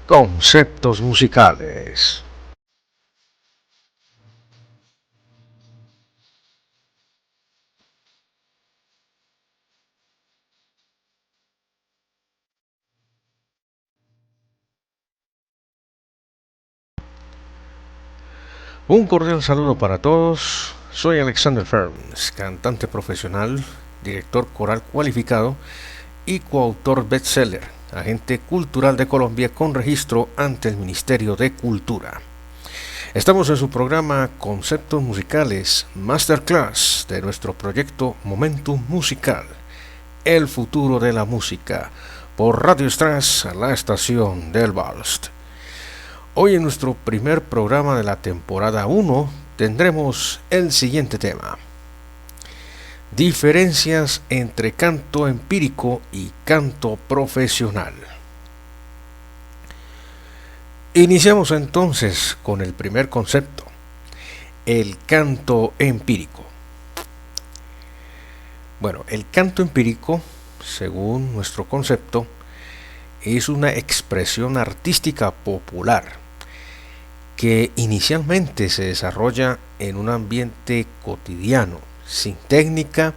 Conceptos musicales. Un cordial saludo para todos. Soy Alexander Ferns, cantante profesional, director coral cualificado y coautor bestseller, agente cultural de Colombia con registro ante el Ministerio de Cultura. Estamos en su programa Conceptos Musicales Masterclass de nuestro proyecto Momentum Musical, el futuro de la música, por Radio Stras, la estación del Balst. Hoy en nuestro primer programa de la temporada 1 tendremos el siguiente tema: diferencias entre canto empírico y canto profesional. Iniciamos entonces con el primer concepto, el canto empírico. Bueno, el canto empírico, según nuestro concepto, es una expresión artística popular que inicialmente se desarrolla en un ambiente cotidiano, sin técnica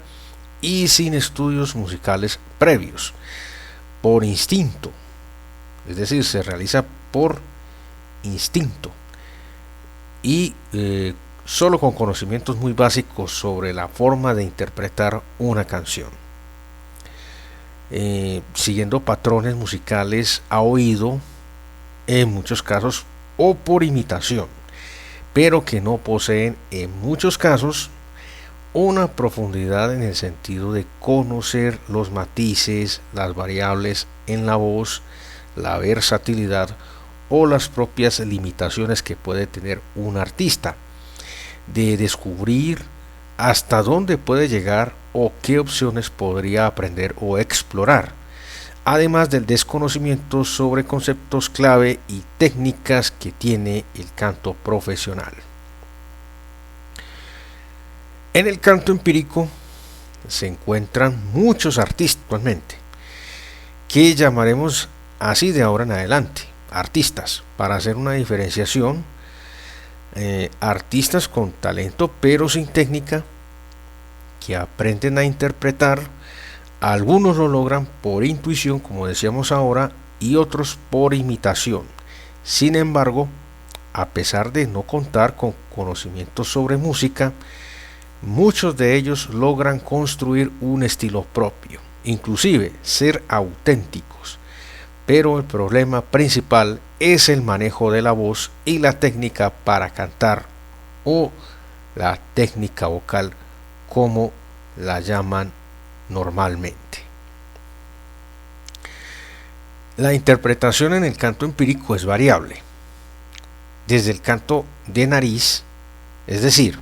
y sin estudios musicales previos, por instinto, es decir, se realiza por instinto y solo con conocimientos muy básicos sobre la forma de interpretar una canción, siguiendo patrones musicales a oído, en muchos casos, o por imitación, pero que no poseen en muchos casos una profundidad en el sentido de conocer los matices, las variables en la voz, la versatilidad o las propias limitaciones que puede tener un artista, de descubrir hasta dónde puede llegar o qué opciones podría aprender o explorar, además del desconocimiento sobre conceptos clave y técnicas que tiene el canto profesional. En el canto empírico se encuentran muchos artistas actualmente, que llamaremos así de ahora en adelante, artistas, para hacer una diferenciación, artistas con talento pero sin técnica, que aprenden a interpretar. Algunos lo logran por intuición, como decíamos ahora, y otros por imitación. Sin embargo, a pesar de no contar con conocimientos sobre música, muchos de ellos logran construir un estilo propio, inclusive ser auténticos. Pero el problema principal es el manejo de la voz y la técnica para cantar, o la técnica vocal, como la llaman normalmente. La interpretación en el canto empírico es variable, desde el canto de nariz, es decir,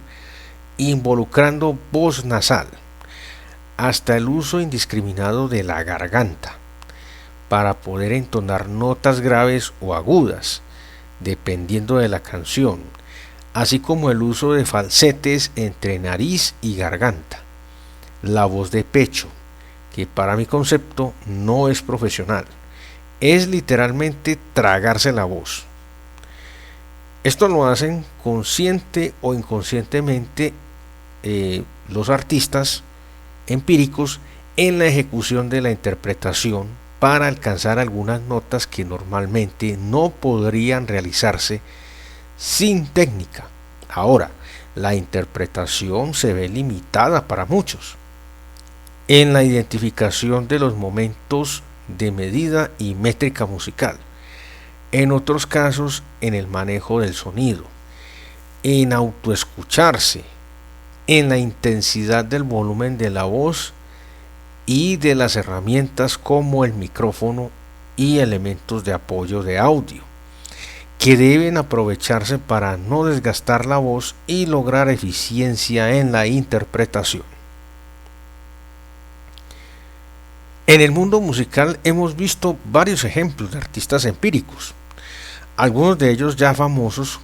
involucrando voz nasal, hasta el uso indiscriminado de la garganta para poder entonar notas graves o agudas, dependiendo de la canción, así como el uso de falsetes entre nariz y garganta. La voz de pecho, que para mi concepto no es profesional, es literalmente tragarse la voz. Esto lo hacen consciente o inconscientemente los artistas empíricos en la ejecución de la interpretación para alcanzar algunas notas que normalmente no podrían realizarse sin técnica. Ahora, la interpretación se ve limitada para muchos en la identificación de los momentos de medida y métrica musical, en otros casos en el manejo del sonido, en autoescucharse, en la intensidad del volumen de la voz y de las herramientas como el micrófono y elementos de apoyo de audio, que deben aprovecharse para no desgastar la voz y lograr eficiencia en la interpretación. En el mundo musical hemos visto varios ejemplos de artistas empíricos, algunos de ellos ya famosos,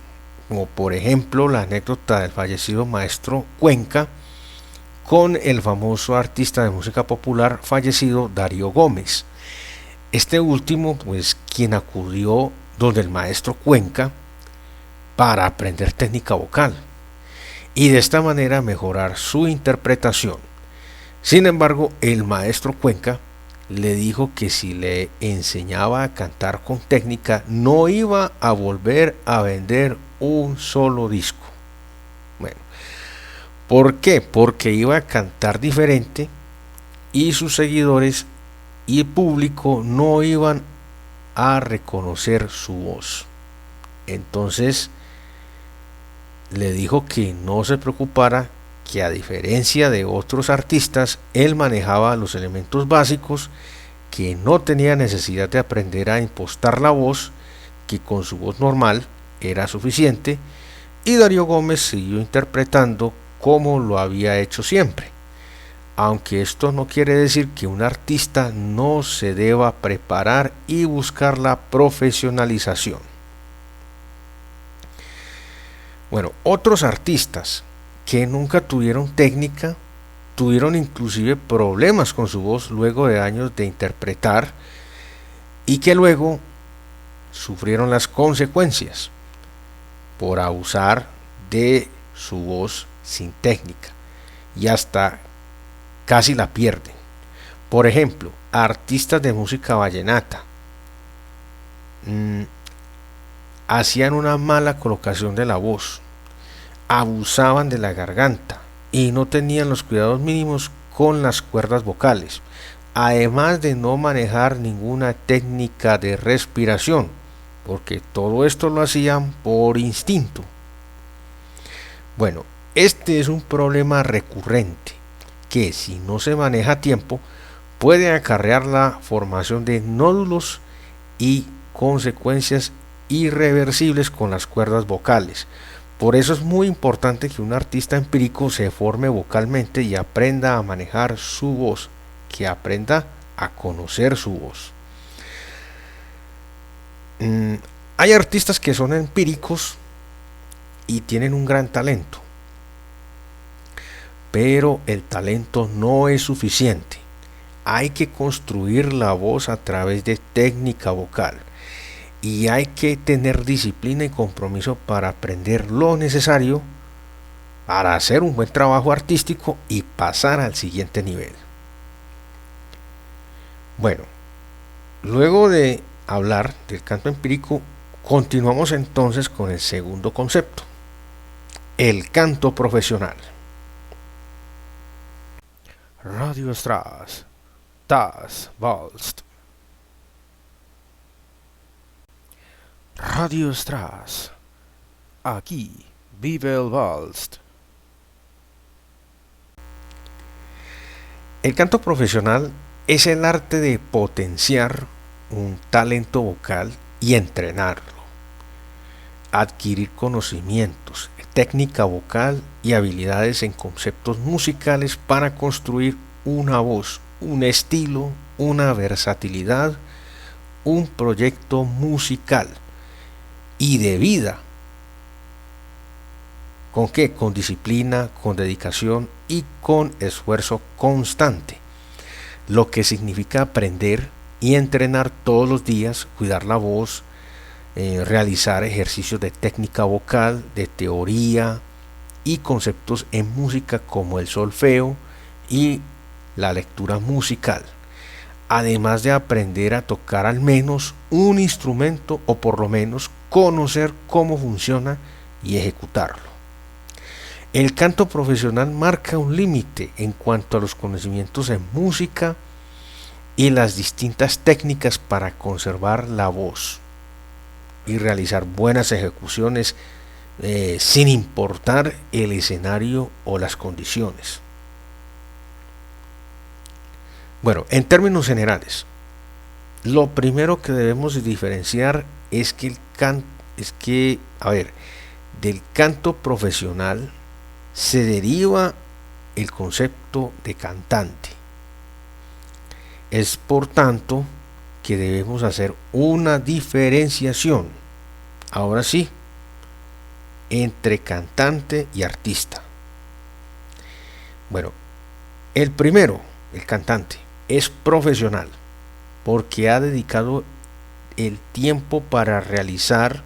como por ejemplo la anécdota del fallecido maestro Cuenca con el famoso artista de música popular fallecido Darío Gómez. Este último, pues, quien acudió donde el maestro Cuenca para aprender técnica vocal y de esta manera mejorar su interpretación. Sin embargo, el maestro Cuenca le dijo que si le enseñaba a cantar con técnica no iba a volver a vender un solo disco. Bueno, ¿por qué? Porque iba a cantar diferente y sus seguidores y el público no iban a reconocer su voz. Entonces le dijo que no se preocupara, que a diferencia de otros artistas, él manejaba los elementos básicos, que no tenía necesidad de aprender a impostar la voz, que con su voz normal era suficiente, y Darío Gómez siguió interpretando como lo había hecho siempre. Aunque esto no quiere decir que un artista no se deba preparar y buscar la profesionalización. Bueno, otros artistas que nunca tuvieron técnica tuvieron inclusive problemas con su voz luego de años de interpretar y que luego sufrieron las consecuencias por abusar de su voz sin técnica y hasta casi la pierden. Por ejemplo, artistas de música vallenata hacían una mala colocación de la voz, abusaban de la garganta y no tenían los cuidados mínimos con las cuerdas vocales, además de no manejar ninguna técnica de respiración, porque todo esto lo hacían por instinto. Bueno, este es un problema recurrente que, si no se maneja a tiempo, puede acarrear la formación de nódulos y consecuencias irreversibles con las cuerdas vocales. Por eso es muy importante que un artista empírico se forme vocalmente y aprenda a manejar su voz, que aprenda a conocer su voz. Hay artistas que son empíricos y tienen un gran talento, pero el talento no es suficiente. Hay que construir la voz a través de técnica vocal y hay que tener disciplina y compromiso para aprender lo necesario para hacer un buen trabajo artístico y pasar al siguiente nivel. Bueno, luego de hablar del canto empírico, continuamos entonces con el segundo concepto, el canto profesional. Radio Strass, das Walst. Radio Strass, aquí vive el Walst. El canto profesional es el arte de potenciar un talento vocal y entrenarlo, adquirir conocimientos, técnica vocal y habilidades en conceptos musicales para construir una voz, un estilo, una versatilidad, un proyecto musical y de vida. ¿Con qué? Con disciplina, con dedicación y con esfuerzo constante, lo que significa aprender y entrenar todos los días, cuidar la voz, realizar ejercicios de técnica vocal, de teoría y conceptos en música como el solfeo y la lectura musical, además de aprender a tocar al menos un instrumento o por lo menos conocer cómo funciona y ejecutarlo. El canto profesional marca un límite en cuanto a los conocimientos en música y las distintas técnicas para conservar la voz y realizar buenas ejecuciones sin importar el escenario o las condiciones. Bueno, en términos generales, lo primero que debemos diferenciar es que del canto profesional se deriva el concepto de cantante. Es por tanto que debemos hacer una diferenciación, ahora sí, entre cantante y artista. Bueno, el primero, el cantante, es profesional porque ha dedicado el tiempo para realizar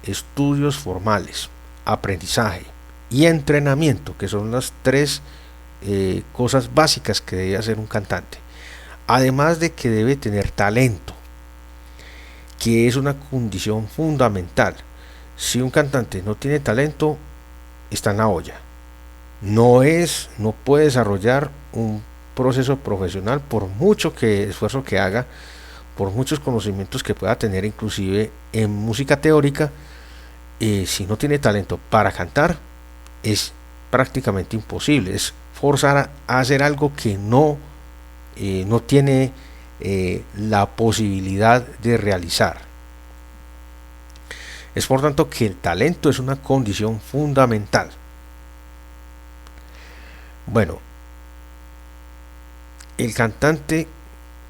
estudios formales, aprendizaje y entrenamiento, que son las tres cosas básicas que debe hacer un cantante. Además de que debe tener talento, que es una condición fundamental. Si un cantante no tiene talento, está en la olla. No puede desarrollar un proceso profesional por mucho esfuerzo que haga, por muchos conocimientos que pueda tener, inclusive en música teórica. Si no tiene talento para cantar, es prácticamente imposible. Es forzar a hacer algo que no tiene la posibilidad de realizar. Es por tanto que el talento es una condición fundamental. Bueno, el cantante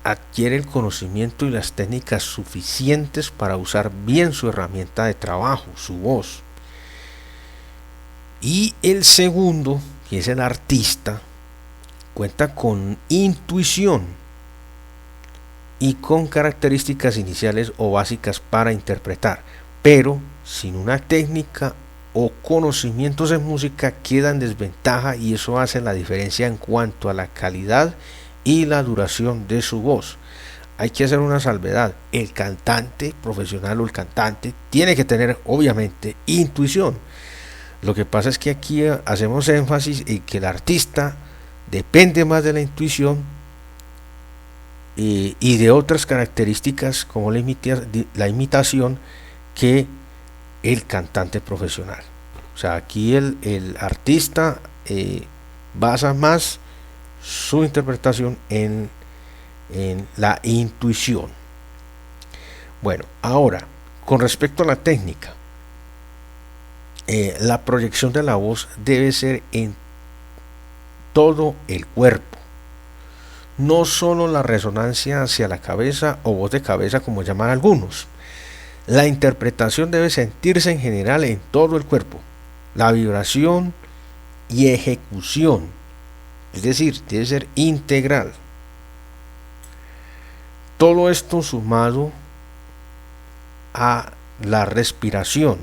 adquiere el conocimiento y las técnicas suficientes para usar bien su herramienta de trabajo, su voz. Y el segundo, que es el artista, cuenta con intuición y con características iniciales o básicas para interpretar, pero sin una técnica o conocimientos en música queda en desventaja, y eso hace la diferencia en cuanto a la calidad y la duración de su voz. Hay que hacer una salvedad: el cantante profesional o el cantante tiene que tener obviamente intuición. Lo que pasa es que aquí hacemos énfasis en que el artista depende más de la intuición y de otras características como la imitación que el cantante profesional. O sea, aquí el artista basa más su interpretación en la intuición. Bueno, ahora, con respecto a la técnica, la proyección de la voz debe ser en todo el cuerpo, no solo la resonancia hacia la cabeza o voz de cabeza como llaman algunos. La interpretación debe sentirse en general en todo el cuerpo, la vibración y ejecución, es decir, debe ser integral. Todo esto sumado a la respiración,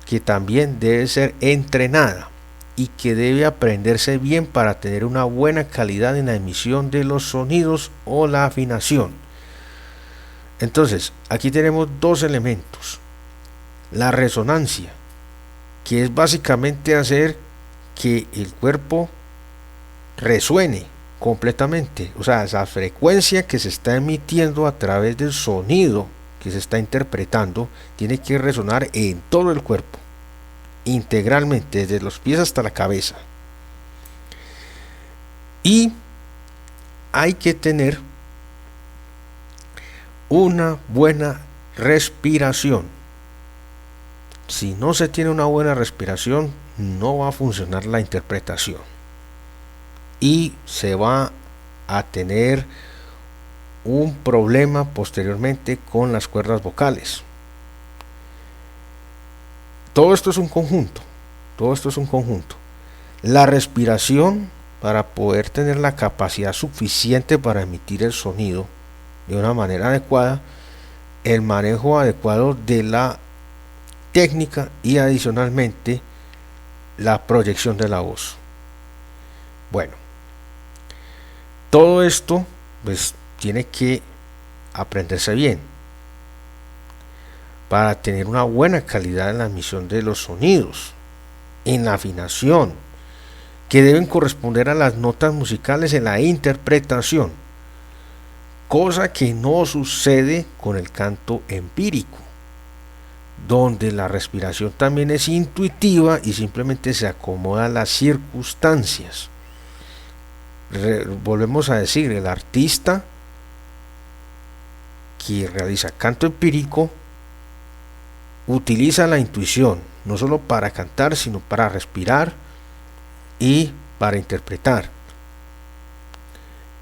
que también debe ser entrenada y que debe aprenderse bien para tener una buena calidad en la emisión de los sonidos o la afinación. Entonces, aquí tenemos dos elementos: la resonancia, que es básicamente hacer que el cuerpo resuene completamente, o sea, esa frecuencia que se está emitiendo a través del sonido que se está interpretando tiene que resonar en todo el cuerpo, integralmente, desde los pies hasta la cabeza. Y hay que tener una buena respiración. Si no se tiene una buena respiración, no va a funcionar la interpretación y se va a tener un problema posteriormente con las cuerdas vocales. Todo esto es un conjunto. La respiración, para poder tener la capacidad suficiente para emitir el sonido de una manera adecuada, el manejo adecuado de la técnica y adicionalmente la proyección de la voz. Bueno, todo esto pues tiene que aprenderse bien para tener una buena calidad en la emisión de los sonidos, en la afinación, que deben corresponder a las notas musicales en la interpretación, cosa que no sucede con el canto empírico, donde la respiración también es intuitiva y simplemente se acomoda a las circunstancias. Volvemos a decir, el artista que realiza canto empírico utiliza la intuición, no solo para cantar, sino para respirar y para interpretar.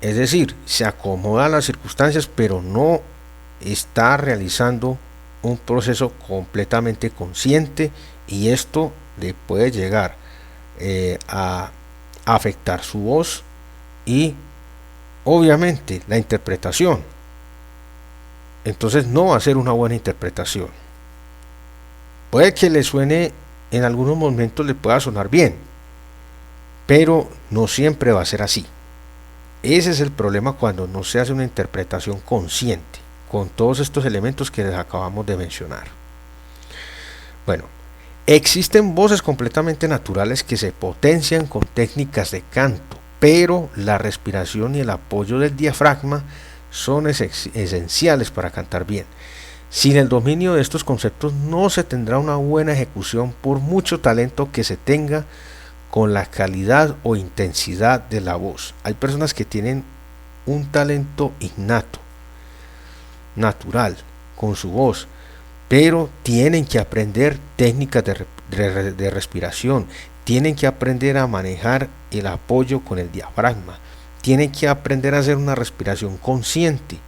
Es decir, se acomoda a las circunstancias, pero no está realizando un proceso completamente consciente, y esto le puede llegar a afectar su voz y obviamente la interpretación. entonces no va a ser una buena interpretación. Puede que le suene, en algunos momentos le pueda sonar bien, pero no siempre va a ser así. Ese es el problema cuando no se hace una interpretación consciente con todos estos elementos que les acabamos de mencionar. Bueno, existen voces completamente naturales que se potencian con técnicas de canto, pero la respiración y el apoyo del diafragma son esenciales para cantar bien. Sin el dominio de estos conceptos no se tendrá una buena ejecución por mucho talento que se tenga con la calidad o intensidad de la voz. Hay personas que tienen un talento innato, natural, con su voz, pero tienen que aprender técnicas de respiración, tienen que aprender a manejar el apoyo con el diafragma, tienen que aprender a hacer una respiración consciente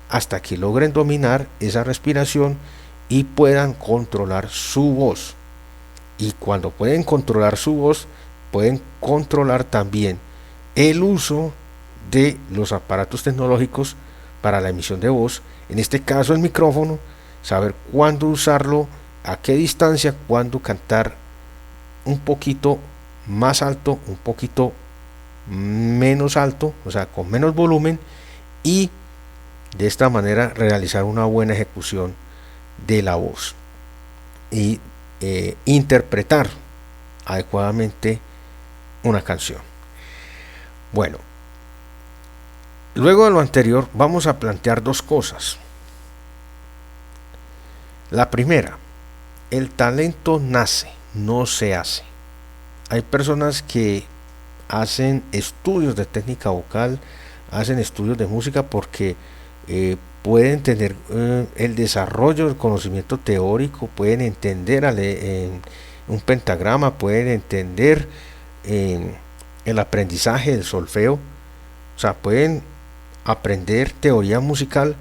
hasta que logren dominar esa respiración y puedan controlar su voz. Y cuando pueden controlar su voz, pueden controlar también el uso de los aparatos tecnológicos para la emisión de voz, en este caso el micrófono, saber cuándo usarlo, a qué distancia, cuándo cantar un poquito más alto, un poquito menos alto, o sea, con menos volumen, y de esta manera realizar una buena ejecución de la voz y interpretar adecuadamente una canción. Bueno, luego de lo anterior vamos a plantear dos cosas. La primera, el talento nace, no se hace. Hay personas que hacen estudios de técnica vocal, hacen estudios de música porque pueden tener el desarrollo del conocimiento teórico, pueden entender un pentagrama, pueden entender el aprendizaje del solfeo, o sea, pueden aprender teoría musical,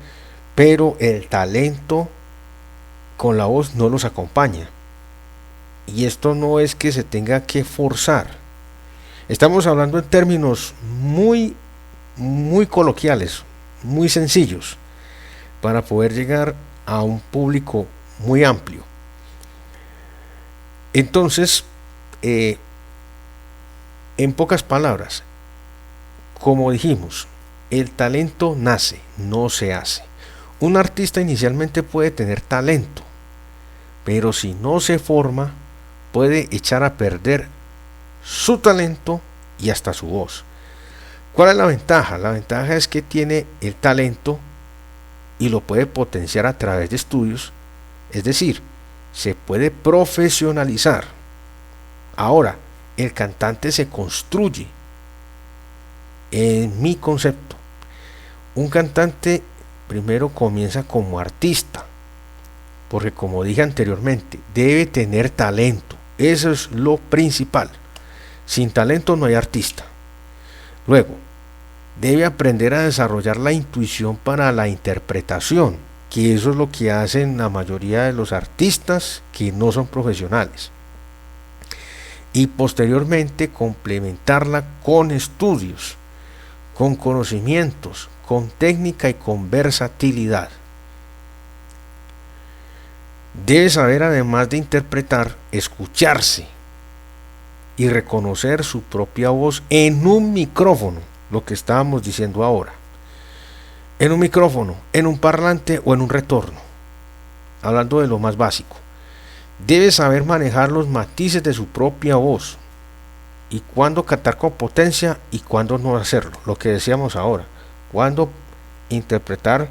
pero el talento con la voz no los acompaña. Y esto no es que se tenga que forzar. Estamos hablando en términos muy coloquiales, muy sencillos, para poder llegar a un público muy amplio. Entonces, en pocas palabras, como dijimos, el talento nace, no se hace. Un artista inicialmente puede tener talento, pero si no se forma, puede echar a perder su talento y hasta su voz. ¿Cuál es la ventaja? La ventaja es que tiene el talento y lo puede potenciar a través de estudios, es decir, se puede profesionalizar. Ahora, el cantante se construye. En mi concepto, un cantante primero comienza como artista, porque como dije anteriormente, debe tener talento. Eso es lo principal. Sin talento no hay artista. Luego, debe aprender a desarrollar la intuición para la interpretación, que eso es lo que hacen la mayoría de los artistas que no son profesionales. Y posteriormente complementarla con estudios, con conocimientos, con técnica y con versatilidad. Debe saber, además de interpretar, escucharse y reconocer su propia voz en un micrófono, lo que estábamos diciendo ahora, en un micrófono, en un parlante o en un retorno, hablando de lo más básico. Debe saber manejar los matices de su propia voz y cuándo cantar con potencia y cuándo no hacerlo, lo que decíamos ahora, cuándo interpretar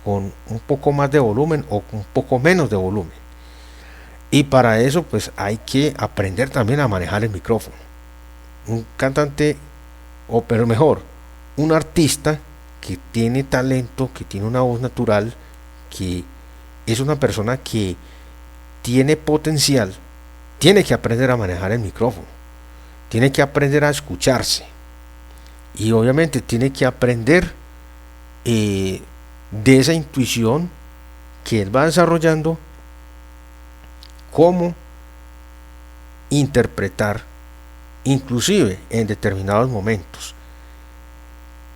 con un poco más de volumen o un poco menos de volumen. Y para eso pues hay que aprender también a manejar el micrófono. Un cantante, o pero mejor, un artista que tiene talento, que tiene una voz natural, que es una persona que tiene potencial, tiene que aprender a manejar el micrófono, tiene que aprender a escucharse y obviamente tiene que aprender de esa intuición que él va desarrollando, cómo interpretar, inclusive en determinados momentos,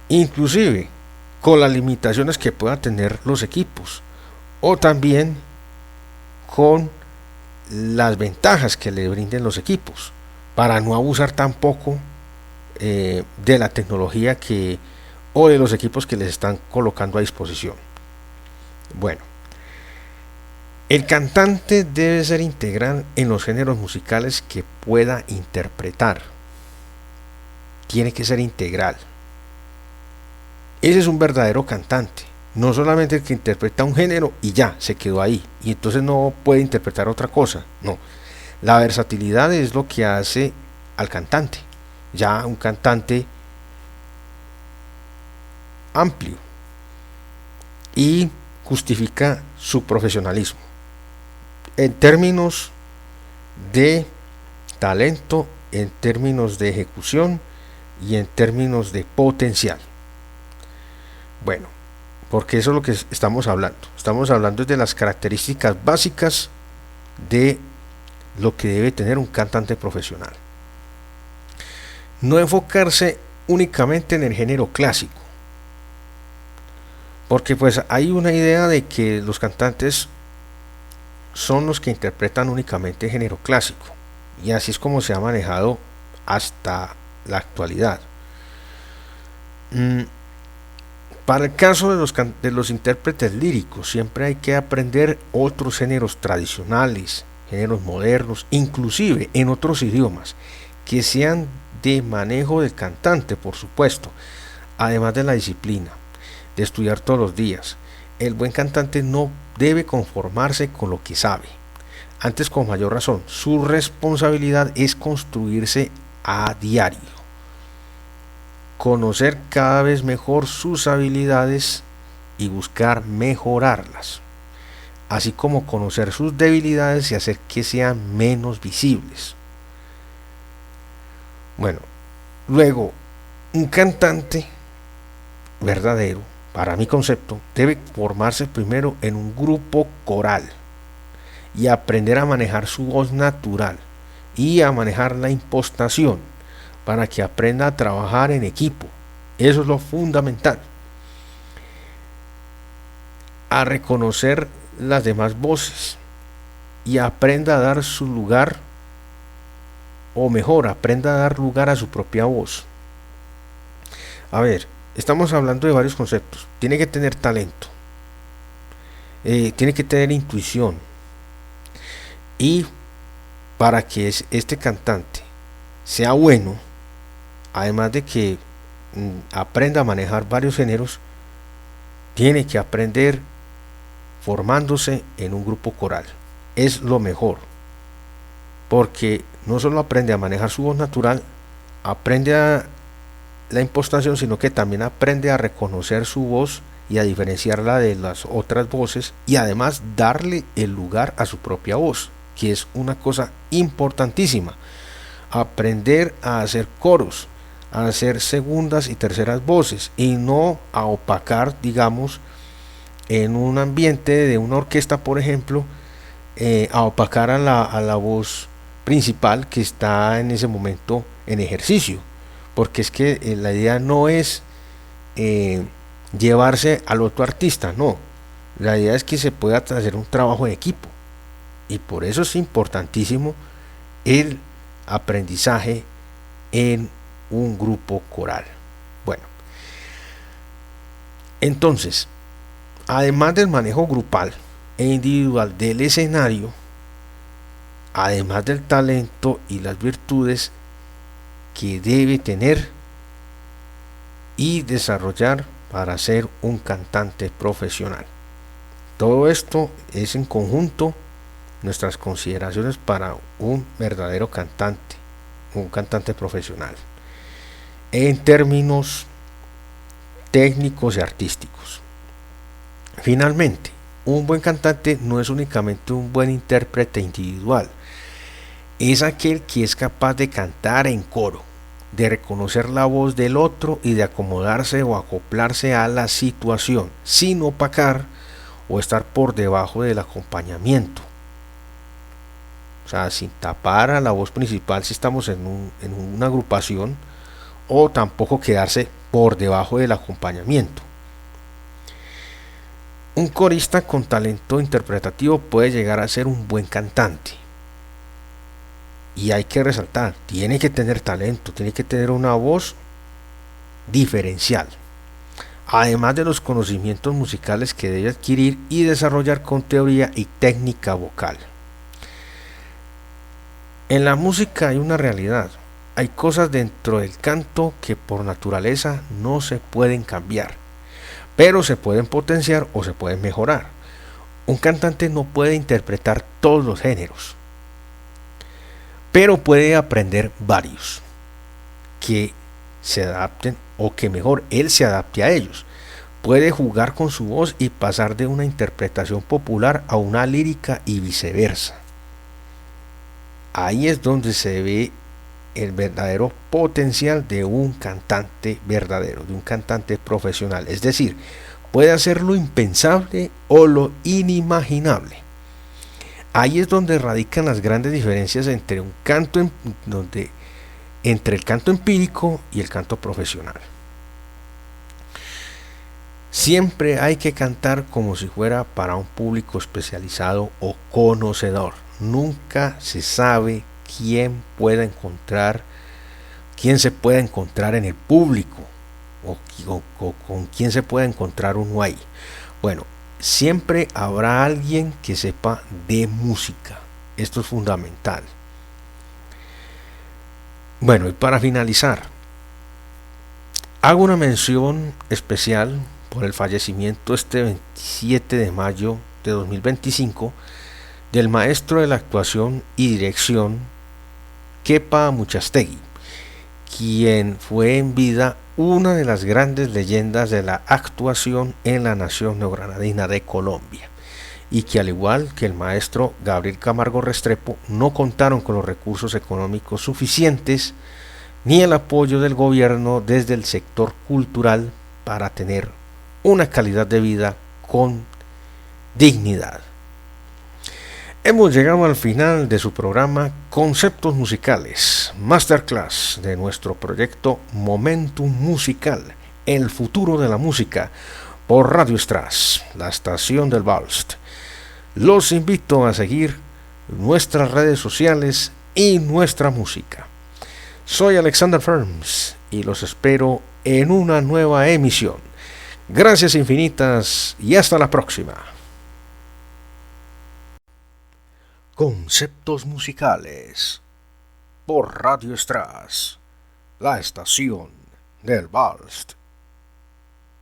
inclusive con las limitaciones que puedan tener los equipos, o también con las ventajas que le brinden los equipos, para no abusar tampoco de la tecnología o de los equipos que les están colocando a disposición. Bueno, el cantante debe ser integral en los géneros musicales que pueda interpretar. Tiene que ser integral. Ese es un verdadero cantante. No solamente el que interpreta un género y ya, se quedó ahí. Y entonces no puede interpretar otra cosa. No. La versatilidad es lo que hace al cantante. Ya un cantante amplio. Y justifica su profesionalismo. En términos de talento, en términos de ejecución y en términos de potencial. Bueno, porque eso es lo que estamos hablando. Estamos hablando de las características básicas de lo que debe tener un cantante profesional. No enfocarse únicamente en el género clásico, porque pues hay una idea de que los cantantes son los que interpretan únicamente género clásico, y así es como se ha manejado hasta la actualidad. Para el caso de los intérpretes líricos, siempre hay que aprender otros géneros tradicionales, géneros modernos, inclusive en otros idiomas, que sean de manejo del cantante, por supuesto, además de la disciplina, de estudiar todos los días. El buen cantante no debe conformarse con lo que sabe. Antes, con mayor razón, su responsabilidad es construirse a diario, conocer cada vez mejor sus habilidades y buscar mejorarlas, así como conocer sus debilidades y hacer que sean menos visibles. Bueno, luego, un cantante verdadero, para mi concepto, debe formarse primero en un grupo coral y aprender a manejar su voz natural y a manejar la impostación para que aprenda a trabajar en equipo. Eso es lo fundamental. A reconocer las demás voces y aprenda a dar su lugar, o mejor, aprenda a dar lugar a su propia voz. A ver, estamos hablando de varios conceptos. Tiene que tener talento, tiene que tener intuición, y para que este cantante sea bueno, además de que aprenda a manejar varios géneros, tiene que aprender formándose en un grupo coral. Es lo mejor, porque no solo aprende a manejar su voz natural, aprende a la impostación, sino que también aprende a reconocer su voz y a diferenciarla de las otras voces, y además darle el lugar a su propia voz, que es una cosa importantísima. Aprender a hacer coros, a hacer segundas y terceras voces, y no a opacar, digamos, en un ambiente de una orquesta, por ejemplo, a opacar a la voz principal que está en ese momento en ejercicio, porque es que la idea no es llevarse al otro artista, no, la idea es que se pueda hacer un trabajo en equipo, y por eso es importantísimo el aprendizaje en un grupo coral. Bueno, entonces, además del manejo grupal e individual del escenario, además del talento y las virtudes que debe tener y desarrollar para ser un cantante profesional. Todo esto es en conjunto nuestras consideraciones para un verdadero cantante, un cantante profesional, en términos técnicos y artísticos. Finalmente, un buen cantante no es únicamente un buen intérprete individual, es aquel que es capaz de cantar en coro, de reconocer la voz del otro y de acomodarse o acoplarse a la situación, sin opacar o estar por debajo del acompañamiento. O sea, sin tapar a la voz principal si estamos en una agrupación, o tampoco quedarse por debajo del acompañamiento. Un corista con talento interpretativo puede llegar a ser un buen cantante. Y hay que resaltar, tiene que tener talento, tiene que tener una voz diferencial, además de los conocimientos musicales que debe adquirir y desarrollar con teoría y técnica vocal. En la música hay una realidad, hay cosas dentro del canto que por naturaleza no se pueden cambiar, pero se pueden potenciar o se pueden mejorar. Un cantante no puede interpretar todos los géneros, pero puede aprender varios que se adapten o que mejor él se adapte a ellos. Puede jugar con su voz y pasar de una interpretación popular a una lírica y viceversa. Ahí es donde se ve el verdadero potencial de un cantante verdadero, de un cantante profesional. Es decir, puede hacer lo impensable o lo inimaginable. Ahí es donde radican las grandes diferencias entre entre el canto empírico y el canto profesional. Siempre hay que cantar como si fuera para un público especializado o conocedor. Nunca se sabe quién se pueda encontrar en el público o con quién se pueda encontrar uno ahí. Bueno, siempre habrá alguien que sepa de música. Esto es fundamental. Bueno, y para finalizar, hago una mención especial por el fallecimiento este 27 de mayo de 2025 del maestro de la actuación y dirección Kepa Muchastegui, quien fue en vida una de las grandes leyendas de la actuación en la nación neogranadina de Colombia, y que al igual que el maestro Gabriel Camargo Restrepo no contaron con los recursos económicos suficientes ni el apoyo del gobierno desde el sector cultural para tener una calidad de vida con dignidad. Hemos llegado al final de su programa Conceptos Musicales, Masterclass de nuestro proyecto Momentum Musical, el futuro de la música, por Radio Stras, la estación del Balst. Los invito a seguir nuestras redes sociales y nuestra música. Soy Alexander Ferms y los espero en una nueva emisión. Gracias infinitas y hasta la próxima. Conceptos musicales por Radio Stras, la estación del Balst.